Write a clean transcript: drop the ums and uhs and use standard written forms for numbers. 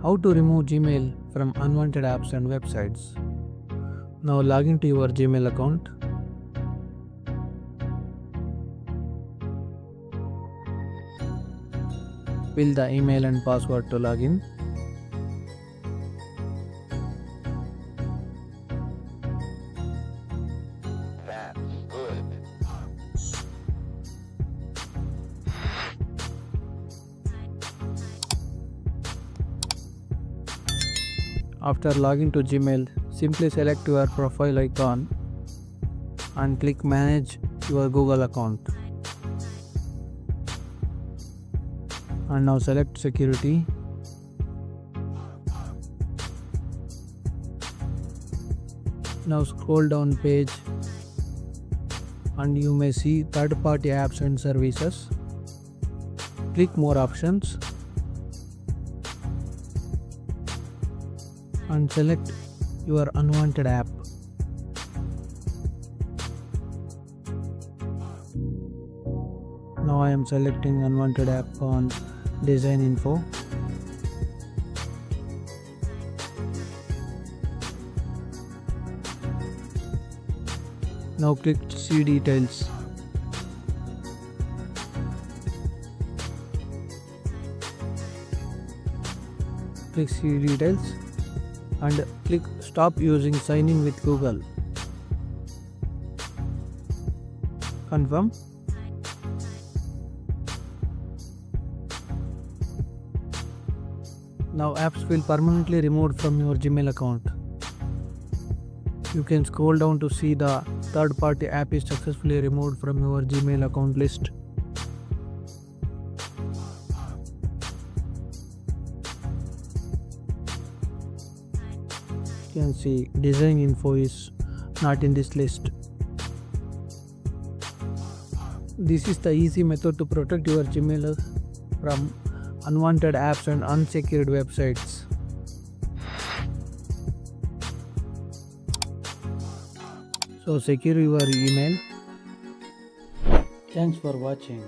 How to remove Gmail from unwanted apps and websites. Now log into your Gmail account. Fill the email and password to login. That's good. After login to Gmail, simply select your profile icon and click Manage your Google account. And now select Security. Now scroll down page and you may see third-party apps and services. Click More options and select your unwanted app. Now I am selecting unwanted app on design info. Now click see details. Click see details and click stop using sign in with Google. Confirm. Now apps will permanently removed from your Gmail account. You can scroll down to see the third party app is successfully removed from your Gmail account list. You can see design info is not in this list. This is the easy method to protect your Gmail from unwanted apps and unsecured websites. So secure your email. Thanks for watching.